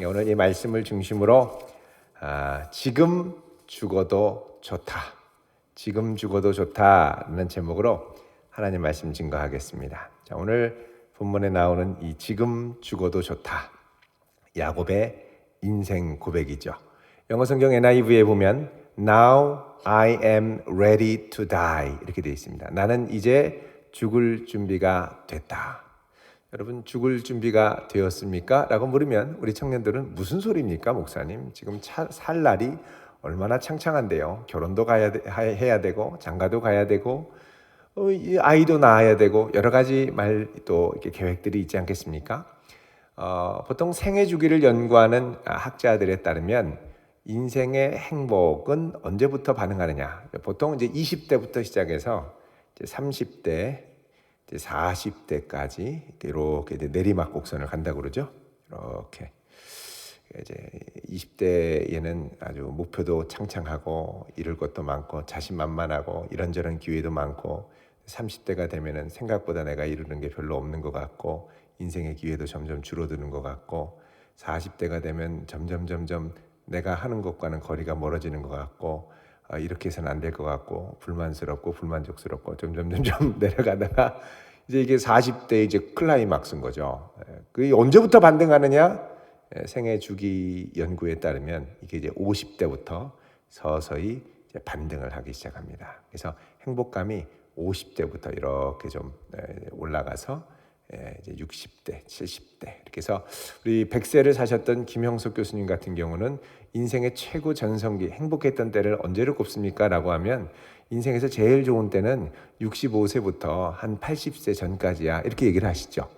오늘 이 말씀을 중심으로 지금 죽어도 좋다. 지금 죽어도 좋다는 제목으로 하나님 말씀 증거하겠습니다. 자, 오늘 본문에 나오는 이 지금 죽어도 좋다. 야곱의 인생 고백이죠. 영어 성경 NIV에 보면 Now I am ready to die 이렇게 되어 있습니다. 나는 이제 죽을 준비가 됐다. 여러분 죽을 준비가 되었습니까? 라고 물으면 우리 청년들은 무슨 소리입니까 목사님? 지금 살 날이 얼마나 창창한데요. 결혼도 해야 되고 장가도 가야 되고 아이도 낳아야 되고 여러 가지 또 이렇게 계획들이 있지 않겠습니까? 보통 생애 주기를 연구하는 학자들에 따르면 인생의 행복은 언제부터 반응하느냐? 보통 이제 20대부터 시작해서 이제 30대, 이제 40대까지 이렇게 내리막 곡선을 간다고 그러죠. 이렇게 이제 20대에는 아주 목표도 창창하고 이룰 것도 많고 자신만만하고 이런저런 기회도 많고 30대가 되면은 생각보다 내가 이루는 게 별로 없는 것 같고 인생의 기회도 점점 줄어드는 것 같고 40대가 되면 점점 내가 하는 것과는 거리가 멀어지는 것 같고 이렇게 해서는 안 될 것 같고 불만스럽고 불만족스럽고 점점 내려가다가 이제 이게 40대 이제 클라이막스인 거죠. 그게 언제부터 반등하느냐? 생애 주기 연구에 따르면 이게 이제 50대부터 서서히 이제 반등을 하기 시작합니다. 그래서 행복감이 50대부터 이렇게 좀 올라가서 이제 60대, 70대 이렇게 해서 우리 100세를 사셨던 김형석 교수님 같은 경우는 인생의 최고 전성기 행복했던 때를 언제를 꼽습니까? 라고 하면 인생에서 제일 좋은 때는 65세부터 한 80세 전까지야 이렇게 얘기를 하시죠.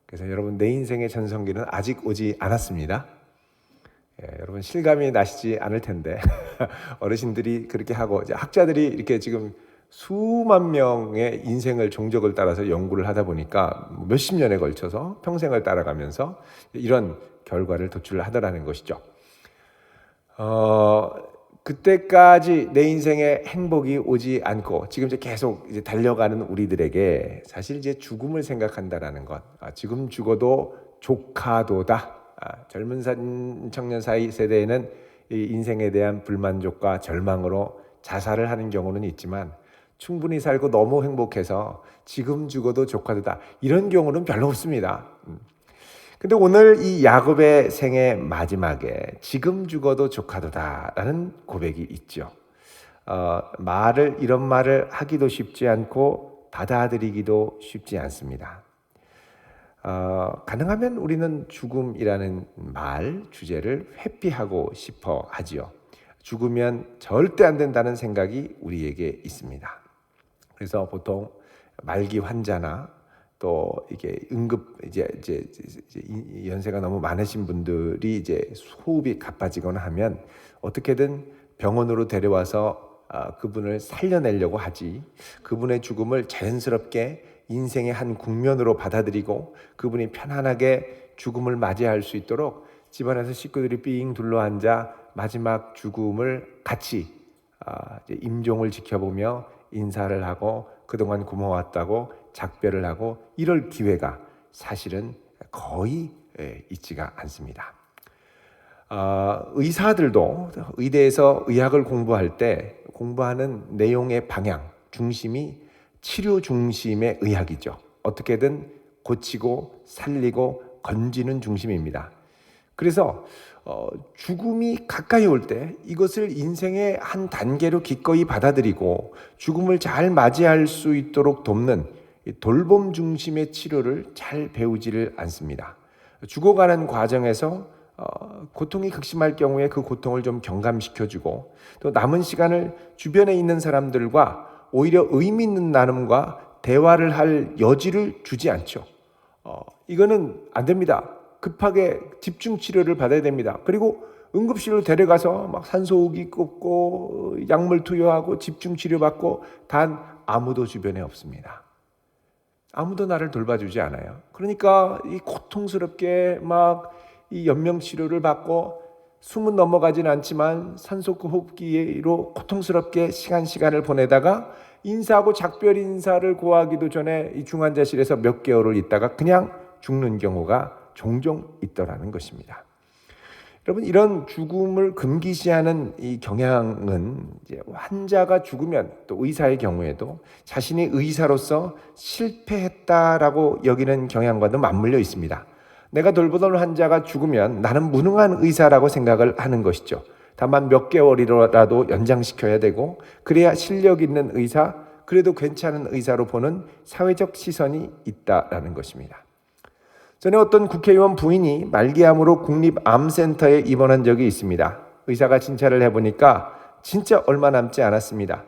그래서 여러분 내 인생의 전성기는 아직 오지 않았습니다. 여러분 실감이 나시지 않을 텐데 어르신들이 그렇게 하고 이제 학자들이 이렇게 지금 수만 명의 인생을 종족을 따라서 연구를 하다 보니까 몇십 년에 걸쳐서 평생을 따라가면서 이런 결과를 도출하더라는 것이죠. 그때까지 내 인생에 행복이 오지 않고 지금 이제 계속 이제 달려가는 우리들에게 사실 이제 죽음을 생각한다라는 것, 지금 죽어도 조카도다. 젊은 청년 사이 세대에는 이 인생에 대한 불만족과 절망으로 자살을 하는 경우는 있지만 충분히 살고 너무 행복해서 지금 죽어도 조카도다 이런 경우는 별로 없습니다. 근데 오늘 이 야곱의 생의 마지막에 지금 죽어도 조카도다라는 고백이 있죠. 이런 말을 하기도 쉽지 않고 받아들이기도 쉽지 않습니다. 가능하면 우리는 죽음이라는 말 주제를 회피하고 싶어 하지요. 죽으면 절대 안 된다는 생각이 우리에게 있습니다. 그래서 보통 말기 환자나 또 이게 응급 이제 연세가 너무 많으신 분들이 이제 호흡이 가빠지거나 하면 어떻게든 병원으로 데려와서 그분을 살려내려고 하지 그분의 죽음을 자연스럽게 인생의 한 국면으로 받아들이고 그분이 편안하게 죽음을 맞이할 수 있도록 집안에서 식구들이 삥 둘러앉아 마지막 죽음을 같이 임종을 지켜보며 인사를 하고 그동안 고마웠다고 작별을 하고 이럴 기회가 사실은 거의 있지가 않습니다. 의사들도 의대에서 의학을 공부할 때 공부하는 내용의 방향, 중심이 치료 중심의 의학이죠. 어떻게든 고치고 살리고 건지는 중심입니다. 그래서 죽음이 가까이 올 때 이것을 인생의 한 단계로 기꺼이 받아들이고 죽음을 잘 맞이할 수 있도록 돕는 돌봄 중심의 치료를 잘 배우지를 않습니다. 죽어가는 과정에서 고통이 극심할 경우에 그 고통을 좀 경감시켜주고 또 남은 시간을 주변에 있는 사람들과 오히려 의미 있는 나눔과 대화를 할 여지를 주지 않죠. 이거는 안 됩니다. 급하게 집중 치료를 받아야 됩니다. 그리고 응급실로 데려가서 막 산소호흡기 꽂고 약물 투여하고 집중 치료받고 단 아무도 주변에 없습니다. 아무도 나를 돌봐주지 않아요. 그러니까 이 고통스럽게 막 이 연명 치료를 받고 숨은 넘어가진 않지만 산소호흡기로 고통스럽게 시간을 보내다가 인사하고 작별 인사를 고하기도 전에 이 중환자실에서 몇 개월을 있다가 그냥 죽는 경우가 종종 있더라는 것입니다. 여러분, 이런 죽음을 금기시하는 이 경향은 이제 환자가 죽으면, 또 의사의 경우에도 자신이 의사로서 실패했다라고 여기는 경향과도 맞물려 있습니다. 내가 돌보던 환자가 죽으면 나는 무능한 의사라고 생각을 하는 것이죠. 다만 몇 개월이라도 연장시켜야 되고, 그래야 실력 있는 의사, 그래도 괜찮은 의사로 보는 사회적 시선이 있다라는 것입니다. 전에 어떤 국회의원 부인이 말기암으로 국립암센터에 입원한 적이 있습니다. 의사가 진찰을 해보니까 진짜 얼마 남지 않았습니다.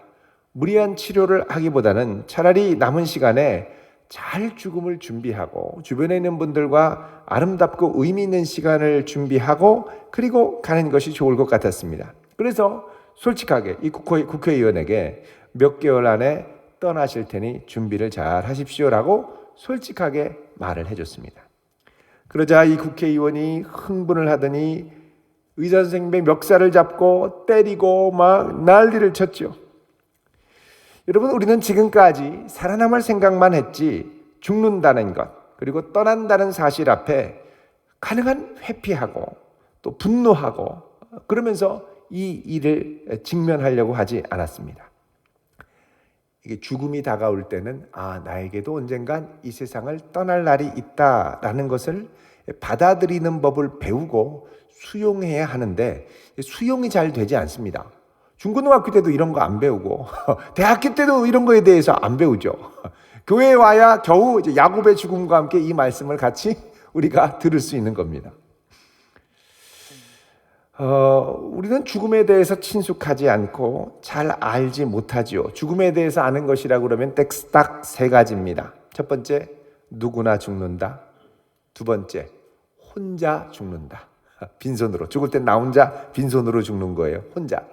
무리한 치료를 하기보다는 차라리 남은 시간에 잘 죽음을 준비하고 주변에 있는 분들과 아름답고 의미 있는 시간을 준비하고 그리고 가는 것이 좋을 것 같았습니다. 그래서 솔직하게 이 국회의원에게 몇 개월 안에 떠나실 테니 준비를 잘 하십시오라고 솔직하게 말을 해줬습니다. 그러자 이 국회의원이 흥분을 하더니 의사 선생님의 멱살을 잡고 때리고 막 난리를 쳤죠. 여러분, 우리는 지금까지 살아남을 생각만 했지 죽는다는 것, 그리고 떠난다는 사실 앞에 가능한 회피하고 또 분노하고 그러면서 이 일을 직면하려고 하지 않았습니다. 이게 죽음이 다가올 때는 나에게도 언젠간 이 세상을 떠날 날이 있다라는 것을 받아들이는 법을 배우고 수용해야 하는데 수용이 잘 되지 않습니다. 중고등학교 때도 이런 거 안 배우고 대학교 때도 이런 거에 대해서 안 배우죠. 교회에 와야 겨우 이제 야곱의 죽음과 함께 이 말씀을 같이 우리가 들을 수 있는 겁니다. 우리는 죽음에 대해서 친숙하지 않고 잘 알지 못하지요. 죽음에 대해서 아는 것이라고 그러면 딱 세 가지입니다. 첫 번째, 누구나 죽는다. 두 번째, 혼자 죽는다. 빈손으로. 죽을 땐 나 혼자 빈손으로 죽는 거예요. 혼자.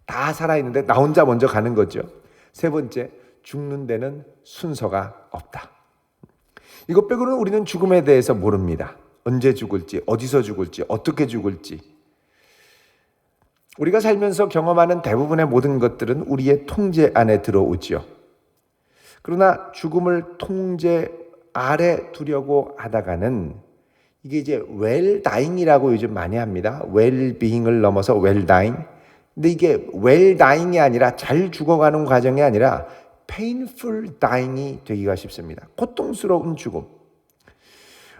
다 살아있는데 나 혼자 먼저 가는 거죠. 세 번째, 죽는 데는 순서가 없다. 이것 빼고는 우리는 죽음에 대해서 모릅니다. 언제 죽을지, 어디서 죽을지, 어떻게 죽을지. 우리가 살면서 경험하는 대부분의 모든 것들은 우리의 통제 안에 들어오지요. 그러나 죽음을 통제 아래 두려고 하다가는 이게 이제 웰다잉이라고 요즘 많이 합니다. 웰비잉을 넘어서 웰다잉. 근데 이게 웰다잉이 아니라 잘 죽어가는 과정이 아니라 painful dying이 되기가 쉽습니다. 고통스러운 죽음.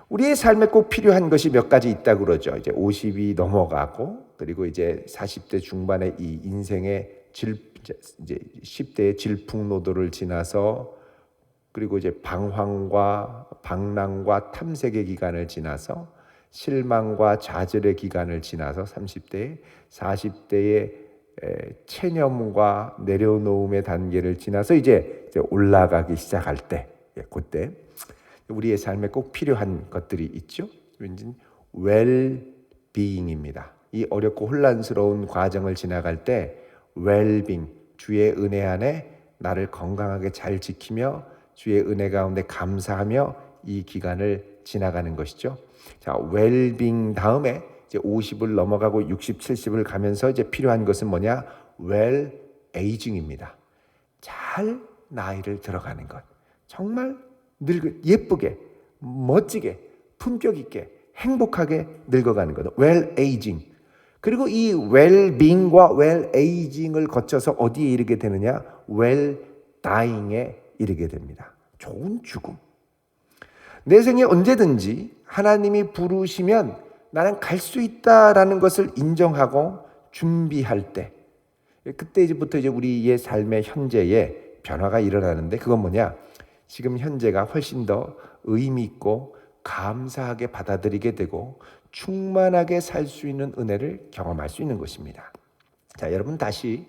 우리의 삶에 꼭 필요한 것이 몇 가지 있다고 그러죠. 이제 50이 넘어가고, 그리고 이제 40대 중반의 이 인생의 이제 10대의 질풍노도를 지나서, 그리고 이제 방황과 방랑과 탐색의 기간을 지나서, 실망과 좌절의 기간을 지나서 30대에, 40대의 체념과 내려놓음의 단계를 지나서 이제 올라가기 시작할 때, 그때 우리의 삶에 꼭 필요한 것들이 있죠. 왠지 웰비잉입니다. 이 어렵고 혼란스러운 과정을 지나갈 때 웰빙, 주의 은혜 안에 나를 건강하게 잘 지키며 주의 은혜 가운데 감사하며 이 기간을 지나가는 것이죠. 자, 웰빙 다음에 이제 50을 넘어가고 60, 70을 가면서 이제 필요한 것은 뭐냐? 웰에이징입니다. 잘 나이를 들어가는 것. 정말 예쁘게, 멋지게, 품격 있게, 행복하게 늙어가는 것. 웰에이징. 그리고 이 웰빙과 웰에이징을 거쳐서 어디에 이르게 되느냐? 웰다잉에 이르게 됩니다. 좋은 죽음. 내 생에 언제든지 하나님이 부르시면 나는 갈 수 있다라는 것을 인정하고 준비할 때, 그때 이제부터 이제 우리의 삶의 현재에 변화가 일어나는데, 그건 뭐냐? 지금 현재가 훨씬 더 의미 있고 감사하게 받아들이게 되고 충만하게 살 수 있는 은혜를 경험할 수 있는 것입니다. 자, 여러분 다시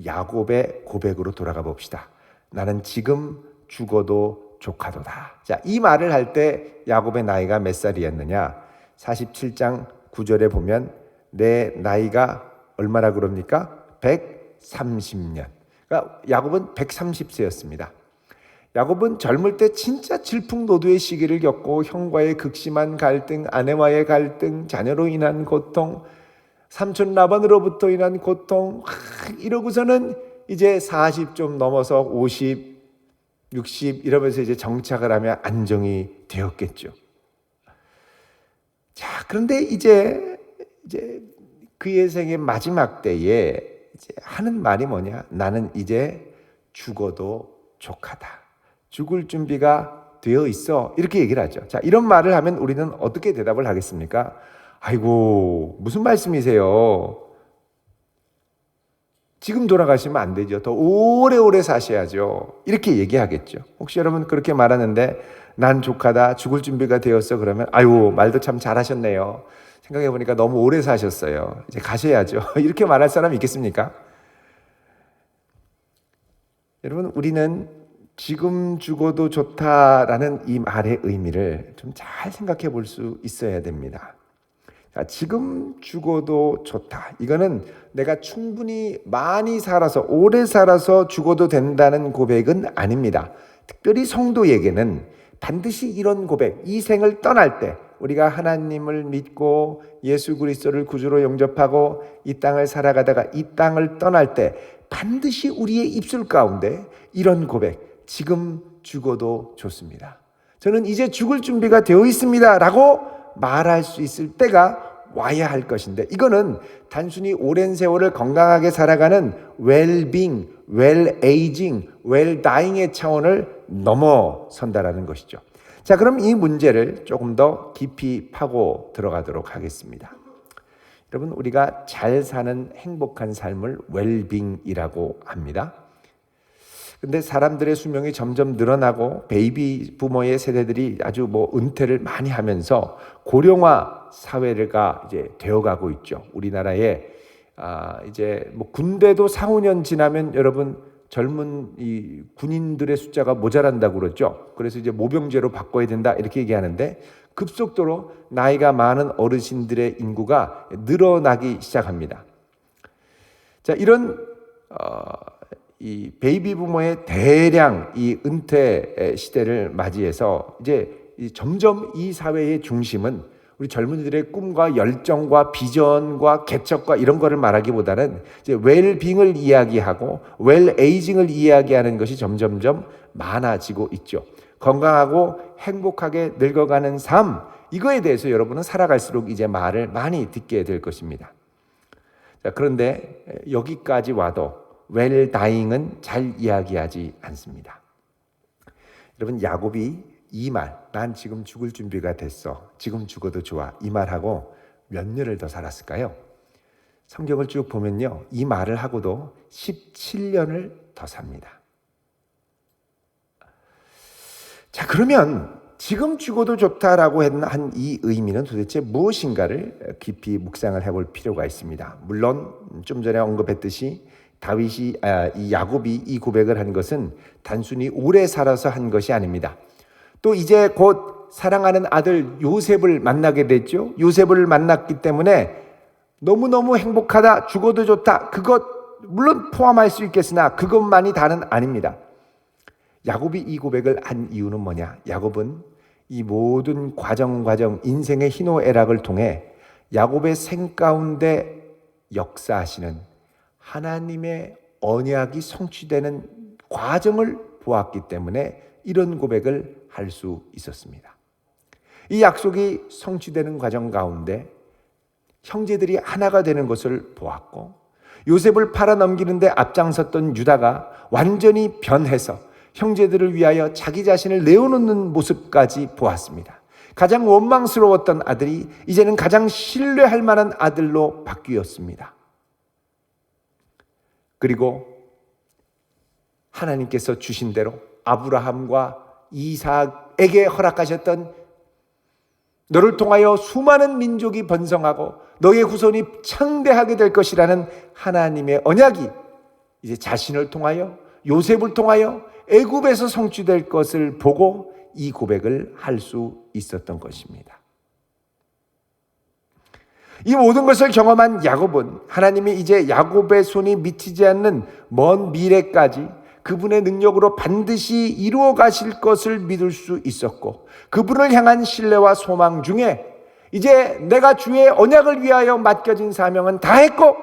야곱의 고백으로 돌아가 봅시다. 나는 지금 죽어도 조카도다. 자, 이 말을 할 때 야곱의 나이가 몇 살이었느냐? 47장 9절에 보면 내 나이가 얼마나 그럽니까? 130년. 그러니까 야곱은 130세였습니다. 야곱은 젊을 때 진짜 질풍노도의 시기를 겪고 형과의 극심한 갈등, 아내와의 갈등, 자녀로 인한 고통, 삼촌 라반으로부터 인한 고통, 이러고서는 이제 40 좀 넘어서 50, 60 이러면서 이제 정착을 하면 안정이 되었겠죠. 자, 그런데 이제 이제 그의 생의 마지막 때에 이제 하는 말이 뭐냐? 나는 이제 죽어도 족하다. 죽을 준비가 되어 있어. 이렇게 얘기를 하죠. 자, 이런 말을 하면 우리는 어떻게 대답을 하겠습니까? 아이고, 무슨 말씀이세요? 지금 돌아가시면 안 되죠. 더 오래오래 사셔야죠. 이렇게 얘기하겠죠. 혹시 여러분 그렇게 말하는데 난 족하다, 죽을 준비가 되었어 그러면 아유, 말도 참 잘하셨네요. 생각해보니까 너무 오래 사셨어요. 이제 가셔야죠. 이렇게 말할 사람이 있겠습니까? 여러분, 우리는 지금 죽어도 좋다라는 이 말의 의미를 좀 잘 생각해 볼 수 있어야 됩니다. 자, 지금 죽어도 좋다. 이거는 내가 충분히 많이 살아서, 오래 살아서 죽어도 된다는 고백은 아닙니다. 특별히 성도에게는 반드시 이런 고백, 이 생을 떠날 때 우리가 하나님을 믿고 예수 그리스도를 구주로 영접하고 이 땅을 살아가다가 이 땅을 떠날 때 반드시 우리의 입술 가운데 이런 고백, 지금 죽어도 좋습니다. 저는 이제 죽을 준비가 되어 있습니다 라고 말할 수 있을 때가 와야 할 것인데, 이거는 단순히 오랜 세월을 건강하게 살아가는 well-being, well-aging, well-dying의 차원을 넘어선다라는 것이죠. 자, 그럼 이 문제를 조금 더 깊이 파고 들어가도록 하겠습니다. 여러분, 우리가 잘 사는 행복한 삶을 well-being이라고 합니다. 근데 사람들의 수명이 점점 늘어나고 베이비 부모의 세대들이 아주 은퇴를 많이 하면서 고령화 사회가 이제 되어가고 있죠. 우리나라에 이제 군대도 4, 5년 지나면 여러분 젊은 이 군인들의 숫자가 모자란다고 그러죠. 그래서 이제 모병제로 바꿔야 된다 이렇게 얘기하는데 급속도로 나이가 많은 어르신들의 인구가 늘어나기 시작합니다. 자, 이런 이 베이비 부모의 대량 이 은퇴 시대를 맞이해서 이제 점점 이 사회의 중심은 우리 젊은이들의 꿈과 열정과 비전과 개척과 이런 거를 말하기보다는 이제 웰빙을 이야기하고 웰에이징을 이야기하는 것이 점점점 많아지고 있죠. 건강하고 행복하게 늙어가는 삶, 이거에 대해서 여러분은 살아갈수록 이제 말을 많이 듣게 될 것입니다. 자, 그런데 여기까지 와도 웰다잉은 잘 이야기하지 않습니다. 여러분, 야곱이 이 말, 난 지금 죽을 준비가 됐어, 지금 죽어도 좋아, 이 말하고 몇 년을 더 살았을까요? 성경을 쭉 보면요, 이 말을 하고도 17년을 더 삽니다. 자, 그러면 지금 죽어도 좋다라고 한 이 의미는 도대체 무엇인가를 깊이 묵상을 해볼 필요가 있습니다. 물론 좀 전에 언급했듯이 다윗이 이 야곱이 이 고백을 한 것은 단순히 오래 살아서 한 것이 아닙니다. 또 이제 곧 사랑하는 아들 요셉을 만나게 됐죠. 요셉을 만났기 때문에 너무너무 행복하다, 죽어도 좋다, 그것 물론 포함할 수 있겠으나 그것만이 다는 아닙니다. 야곱이 이 고백을 한 이유는 뭐냐? 야곱은 이 모든 과정 인생의 희노애락을 통해 야곱의 생 가운데 역사하시는 하나님의 언약이 성취되는 과정을 보았기 때문에 이런 고백을 할 수 있었습니다. 이 약속이 성취되는 과정 가운데 형제들이 하나가 되는 것을 보았고, 요셉을 팔아넘기는데 앞장섰던 유다가 완전히 변해서 형제들을 위하여 자기 자신을 내어놓는 모습까지 보았습니다. 가장 원망스러웠던 아들이 이제는 가장 신뢰할 만한 아들로 바뀌었습니다. 그리고 하나님께서 주신 대로 아브라함과 이삭에게 허락하셨던 너를 통하여 수많은 민족이 번성하고 너의 후손이 창대하게 될 것이라는 하나님의 언약이 이제 자신을 통하여 요셉을 통하여 애굽에서 성취될 것을 보고 이 고백을 할 수 있었던 것입니다. 이 모든 것을 경험한 야곱은 하나님이 이제 야곱의 손이 미치지 않는 먼 미래까지 그분의 능력으로 반드시 이루어 가실 것을 믿을 수 있었고, 그분을 향한 신뢰와 소망 중에 이제 내가 주의 언약을 위하여 맡겨진 사명은 다 했고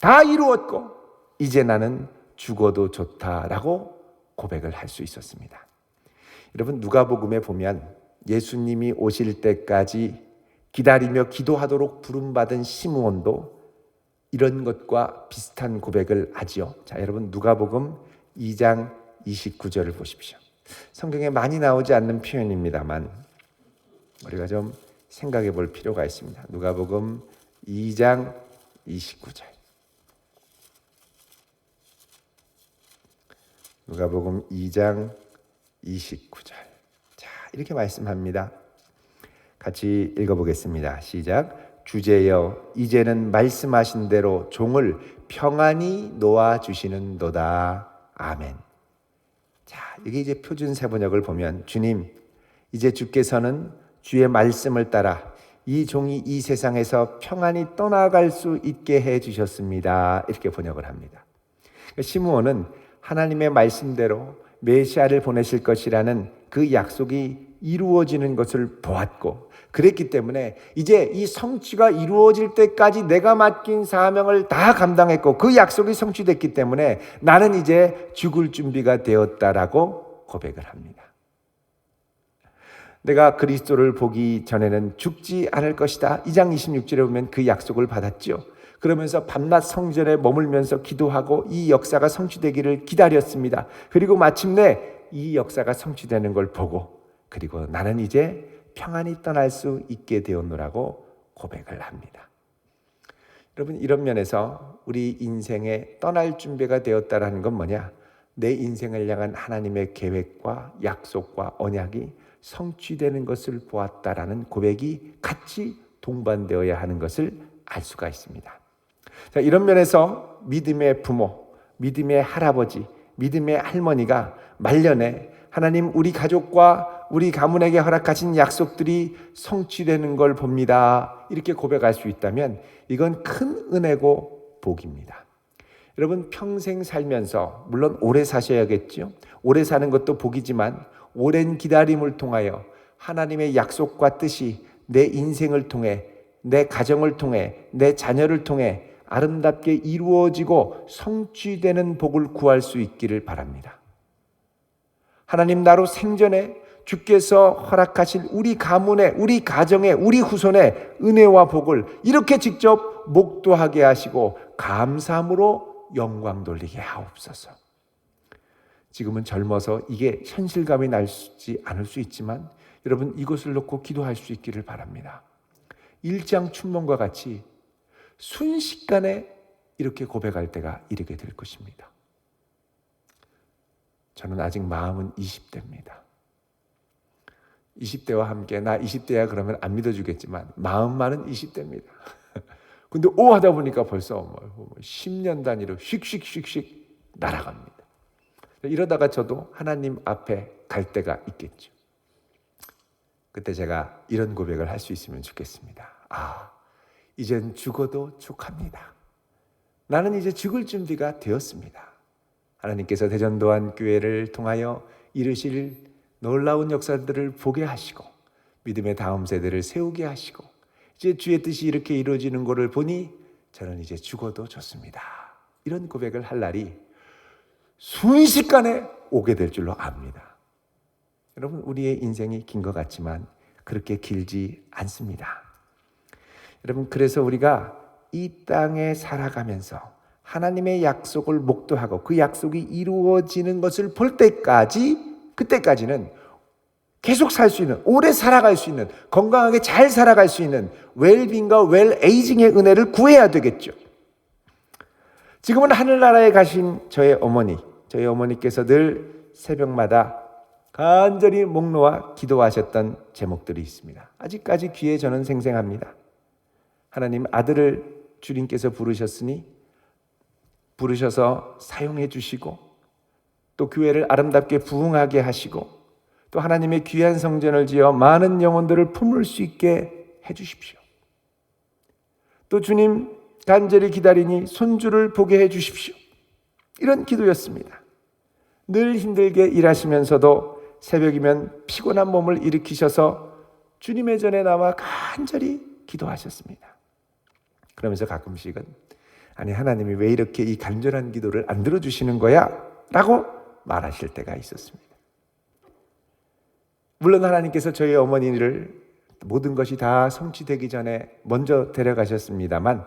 다 이루었고 이제 나는 죽어도 좋다라고 고백을 할 수 있었습니다. 여러분, 누가복음에 보면 예수님이 오실 때까지 기다리며 기도하도록 부름받은 시므온도 이런 것과 비슷한 고백을 하지요. 자, 여러분 누가복음 2장 29절을 보십시오. 성경에 많이 나오지 않는 표현입니다만 우리가 좀 생각해 볼 필요가 있습니다. 누가복음 2장 29절. 누가복음 2장 29절. 자, 이렇게 말씀합니다. 같이 읽어보겠습니다. 시작. 주제여, 이제는 말씀하신 대로 종을 평안히 놓아 주시는도다. 아멘. 자, 이게 이제 표준 세번역을 보면 주님, 이제 주께서는 주의 말씀을 따라 이 종이 이 세상에서 평안히 떠나갈 수 있게 해 주셨습니다. 이렇게 번역을 합니다. 시므온은 하나님의 말씀대로 메시아를 보내실 것이라는 그 약속이 이루어지는 것을 보았고, 그랬기 때문에 이제 이 성취가 이루어질 때까지 내가 맡긴 사명을 다 감당했고 그 약속이 성취됐기 때문에 나는 이제 죽을 준비가 되었다라고 고백을 합니다. 내가 그리스도를 보기 전에는 죽지 않을 것이다. 2장 26절에 보면 그 약속을 받았죠. 그러면서 밤낮 성전에 머물면서 기도하고 이 역사가 성취되기를 기다렸습니다. 그리고 마침내 이 역사가 성취되는 걸 보고, 그리고 나는 이제 평안히 떠날 수 있게 되었노라고 고백을 합니다. 여러분, 이런 면에서 우리 인생에 떠날 준비가 되었다라는 건 뭐냐? 내 인생을 향한 하나님의 계획과 약속과 언약이 성취되는 것을 보았다라는 고백이 같이 동반되어야 하는 것을 알 수가 있습니다. 자, 이런 면에서 믿음의 부모, 믿음의 할아버지, 믿음의 할머니가 말년에 하나님 우리 가족과 우리 가문에게 허락하신 약속들이 성취되는 걸 봅니다. 이렇게 고백할 수 있다면 이건 큰 은혜고 복입니다. 여러분, 평생 살면서 물론 오래 사셔야겠죠. 오래 사는 것도 복이지만 오랜 기다림을 통하여 하나님의 약속과 뜻이 내 인생을 통해, 내 가정을 통해, 내 자녀를 통해 아름답게 이루어지고 성취되는 복을 구할 수 있기를 바랍니다. 하나님, 나로 생전에 주께서 허락하신 우리 가문에, 우리 가정에, 우리 후손에 은혜와 복을 이렇게 직접 목도하게 하시고 감사함으로 영광 돌리게 하옵소서. 지금은 젊어서 이게 현실감이 나지 않을 수 있지만 여러분, 이것을 놓고 기도할 수 있기를 바랍니다. 일장춘몽과 같이 순식간에 이렇게 고백할 때가 이르게 될 것입니다. 저는 아직 마음은 20대입니다. 20대와 함께 나 20대야 그러면 안 믿어주겠지만 마음만은 20대입니다. 근데 하다 보니까 벌써 10년 단위로 휙휙휙휙 날아갑니다. 이러다가 저도 하나님 앞에 갈 때가 있겠죠. 그때 제가 이런 고백을 할 수 있으면 좋겠습니다. 이젠 죽어도 족합니다. 나는 이제 죽을 준비가 되었습니다. 하나님께서 대전도안교회를 통하여 이루실 놀라운 역사들을 보게 하시고 믿음의 다음 세대를 세우게 하시고 이제 주의 뜻이 이렇게 이루어지는 것을 보니 저는 이제 죽어도 좋습니다. 이런 고백을 할 날이 순식간에 오게 될 줄로 압니다. 여러분, 우리의 인생이 긴 것 같지만 그렇게 길지 않습니다. 여러분, 그래서 우리가 이 땅에 살아가면서 하나님의 약속을 목도하고 그 약속이 이루어지는 것을 볼 때까지, 그때까지는 계속 살 수 있는, 오래 살아갈 수 있는, 건강하게 잘 살아갈 수 있는 웰빙과 웰에이징의 은혜를 구해야 되겠죠. 지금은 하늘나라에 가신 저희 어머니께서 늘 새벽마다 간절히 목 놓아 기도하셨던 제목들이 있습니다. 아직까지 귀에 저는 생생합니다. 하나님, 아들을 주님께서 부르셔서 사용해 주시고 또 교회를 아름답게 부흥하게 하시고 또 하나님의 귀한 성전을 지어 많은 영혼들을 품을 수 있게 해 주십시오. 또 주님, 간절히 기다리니 손주를 보게 해 주십시오. 이런 기도였습니다. 늘 힘들게 일하시면서도 새벽이면 피곤한 몸을 일으키셔서 주님의 전에 나와 간절히 기도하셨습니다. 그러면서 가끔씩은 하나님이 왜 이렇게 이 간절한 기도를 안 들어주시는 거야? 라고 말하실 때가 있었습니다. 물론 하나님께서 저희 어머니를 모든 것이 다 성취되기 전에 먼저 데려가셨습니다만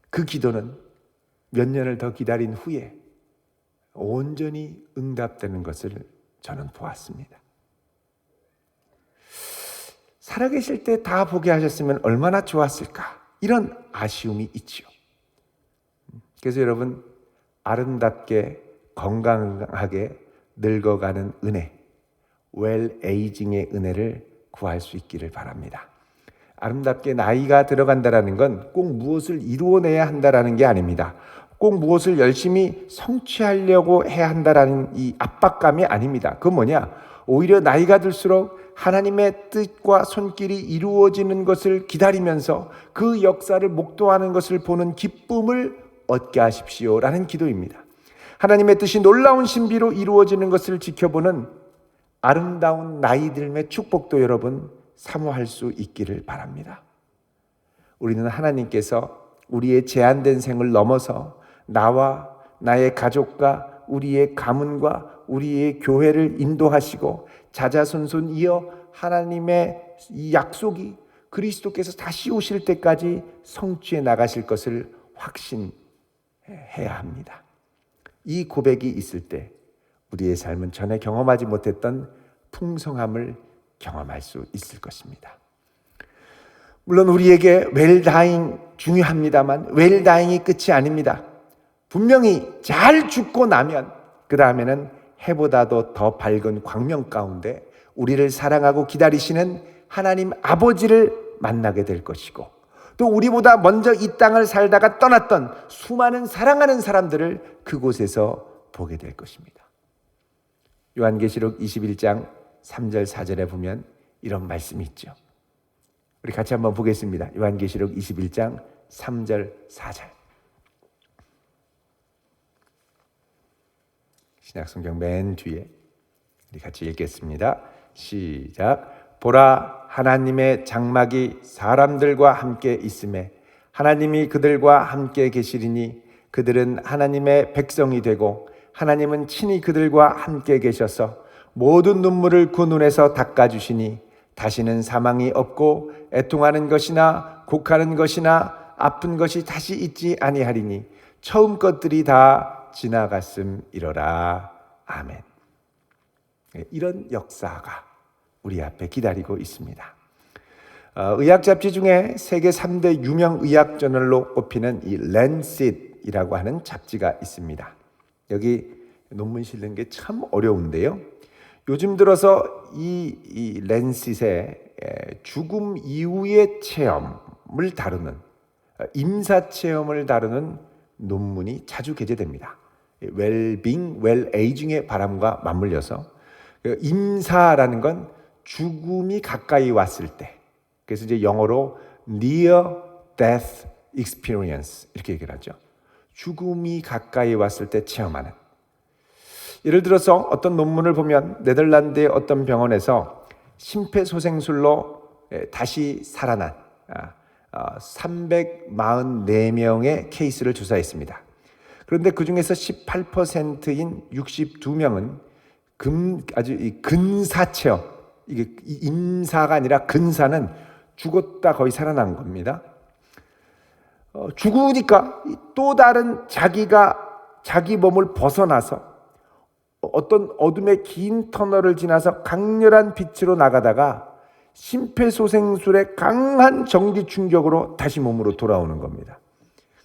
그 기도는 몇 년을 더 기다린 후에 온전히 응답되는 것을 저는 보았습니다. 살아계실 때 다 보게 하셨으면 얼마나 좋았을까, 이런 아쉬움이 있지요. 그래서 여러분, 아름답게 건강하게 늙어가는 은혜, 웰 에이징의 은혜를 구할 수 있기를 바랍니다. 아름답게 나이가 들어간다는 건 꼭 무엇을 이루어내야 한다는 게 아닙니다. 꼭 무엇을 열심히 성취하려고 해야 한다는 이 압박감이 아닙니다. 그건 뭐냐? 오히려 나이가 들수록 하나님의 뜻과 손길이 이루어지는 것을 기다리면서 그 역사를 목도하는 것을 보는 기쁨을 얻게 하십시오라는 기도입니다. 하나님의 뜻이 놀라운 신비로 이루어지는 것을 지켜보는 아름다운 나이 들매 축복도 여러분 사모할 수 있기를 바랍니다. 우리는 하나님께서 우리의 제한된 생을 넘어서 나와 나의 가족과 우리의 가문과 우리의 교회를 인도하시고 자자손손 이어 하나님의 이 약속이 그리스도께서 다시 오실 때까지 성취해 나가실 것을 확신해야 합니다. 이 고백이 있을 때 우리의 삶은 전에 경험하지 못했던 풍성함을 경험할 수 있을 것입니다. 물론 우리에게 웰다잉 중요합니다만 웰다잉이 끝이 아닙니다. 분명히 잘 죽고 나면 그 다음에는 해보다도 더 밝은 광명 가운데 우리를 사랑하고 기다리시는 하나님 아버지를 만나게 될 것이고, 또 우리보다 먼저 이 땅을 살다가 떠났던 수많은 사랑하는 사람들을 그곳에서 보게 될 것입니다. 요한계시록 21장 3절 4절에 보면 이런 말씀이 있죠. 우리 같이 한번 보겠습니다. 요한계시록 21장 3절 4절. 신약성경 맨 뒤에 우리 같이 읽겠습니다. 시작. 보라, 하나님의 장막이 사람들과 함께 있음에 하나님이 그들과 함께 계시리니 그들은 하나님의 백성이 되고 하나님은 친히 그들과 함께 계셔서 모든 눈물을 그 눈에서 닦아주시니 다시는 사망이 없고 애통하는 것이나 곡하는 것이나 아픈 것이 다시 있지 아니하리니 처음 것들이 다 지나갔음이로라. 아멘. 이런 역사가 우리 앞에 기다리고 있습니다. 의학 잡지 중에 세계 3대 유명 의학 저널로 꼽히는 이 랜싯이라고 하는 잡지가 있습니다. 여기 논문 실는 게 참 어려운데요. 요즘 들어서 이 랜싯의 죽음 이후의 체험을 다루는, 임사 체험을 다루는 논문이 자주 게재됩니다. 웰빙, 웰에이징의 바람과 맞물려서 임사라는 건 죽음이 가까이 왔을 때, 그래서 이제 영어로 near death experience 이렇게 얘기를 하죠. 죽음이 가까이 왔을 때 체험하는. 예를 들어서 어떤 논문을 보면 네덜란드의 어떤 병원에서 심폐소생술로 다시 살아난 344명의 케이스를 조사했습니다. 그런데 그 중에서 18%인 62명은 아주 근사체험, 이게 임사가 아니라 근사는 죽었다 거의 살아난 겁니다. 죽으니까 또 다른 자기 몸을 벗어나서 어떤 어둠의 긴 터널을 지나서 강렬한 빛으로 나가다가 심폐소생술의 강한 전기 충격으로 다시 몸으로 돌아오는 겁니다.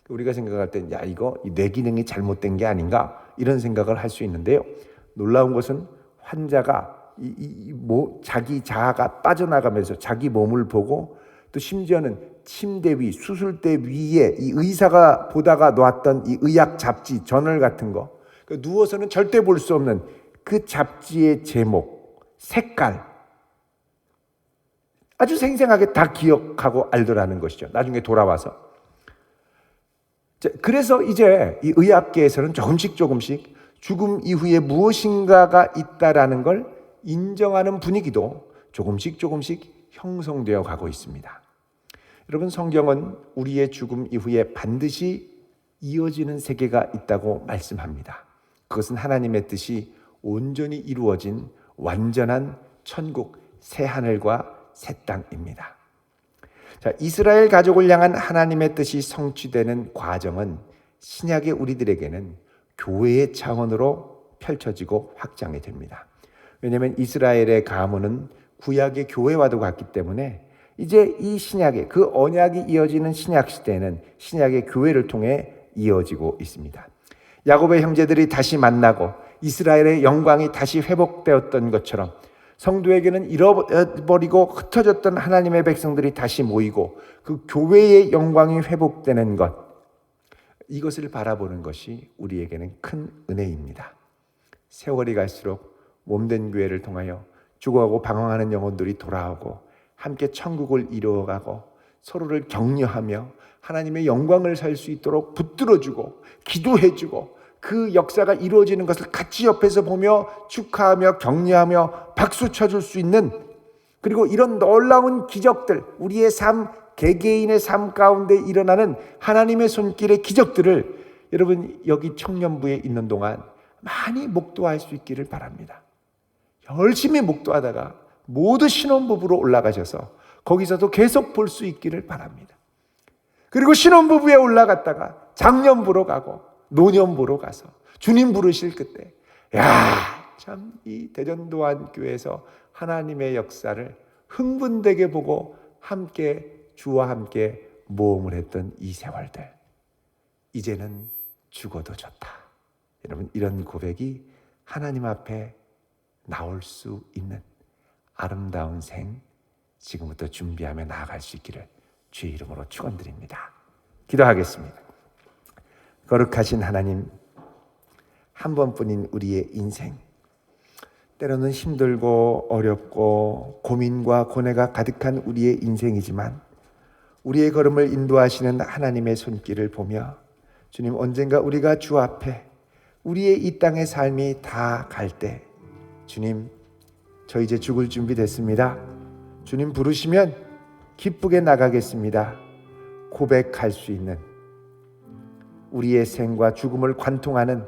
우리가 생각할 땐 이거 뇌 기능이 잘못된 게 아닌가 이런 생각을 할 수 있는데요. 놀라운 것은 환자가 자기 자아가 빠져나가면서 자기 몸을 보고, 또 심지어는 침대 위, 수술대 위에 이 의사가 보다가 놓았던 이 의학 잡지, 저널 같은 거, 누워서는 절대 볼 수 없는 그 잡지의 제목, 색깔, 아주 생생하게 다 기억하고 알더라는 것이죠. 나중에 돌아와서. 그래서 이제 이 의학계에서는 조금씩 죽음 이후에 무엇인가가 있다라는 걸 인정하는 분위기도 조금씩 형성되어 가고 있습니다. 여러분, 성경은 우리의 죽음 이후에 반드시 이어지는 세계가 있다고 말씀합니다. 그것은 하나님의 뜻이 온전히 이루어진 완전한 천국, 새 하늘과 새 땅입니다. 자, 이스라엘 가족을 향한 하나님의 뜻이 성취되는 과정은 신약의 우리들에게는 교회의 차원으로 펼쳐지고 확장이 됩니다. 왜냐하면 이스라엘의 가문은 구약의 교회와도 같기 때문에 이제 이 신약의 그 언약이 이어지는 신약 시대에는 신약의 교회를 통해 이어지고 있습니다. 야곱의 형제들이 다시 만나고 이스라엘의 영광이 다시 회복되었던 것처럼 성도에게는 잃어버리고 흩어졌던 하나님의 백성들이 다시 모이고 그 교회의 영광이 회복되는 것, 이것을 바라보는 것이 우리에게는 큰 은혜입니다. 세월이 갈수록 몸된 교회를 통하여 죽어가고 방황하는 영혼들이 돌아오고 함께 천국을 이루어가고 서로를 격려하며 하나님의 영광을 살 수 있도록 붙들어주고 기도해주고 그 역사가 이루어지는 것을 같이 옆에서 보며 축하하며 격려하며 박수 쳐줄 수 있는, 그리고 이런 놀라운 기적들, 우리의 삶, 개개인의 삶 가운데 일어나는 하나님의 손길의 기적들을 여러분 여기 청년부에 있는 동안 많이 목도할 수 있기를 바랍니다. 열심히 목도하다가 모두 신혼부부로 올라가셔서 거기서도 계속 볼 수 있기를 바랍니다. 그리고 신혼부부에 올라갔다가 장년부로 가고 노년부로 가서 주님 부르실 그때, 참 이 대전도안교회에서 하나님의 역사를 흥분되게 보고 함께 주와 함께 모험을 했던 이 세월들, 이제는 죽어도 좋다. 여러분, 이런 고백이 하나님 앞에 나올 수 있는 아름다운 생, 지금부터 준비하며 나아갈 수 있기를 주의 이름으로 축원드립니다. 기도하겠습니다. 거룩하신 하나님, 한 번뿐인 우리의 인생, 때로는 힘들고 어렵고 고민과 고뇌가 가득한 우리의 인생이지만 우리의 걸음을 인도하시는 하나님의 손길을 보며 주님, 언젠가 우리가 주 앞에 우리의 이 땅의 삶이 다 갈 때 주님, 저 이제 죽을 준비 됐습니다. 주님 부르시면 기쁘게 나가겠습니다. 고백할 수 있는 우리의 생과 죽음을 관통하는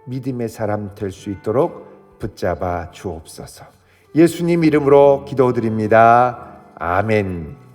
믿음의 사람 될 수 있도록 붙잡아 주옵소서. 예수님 이름으로 기도드립니다. 아멘.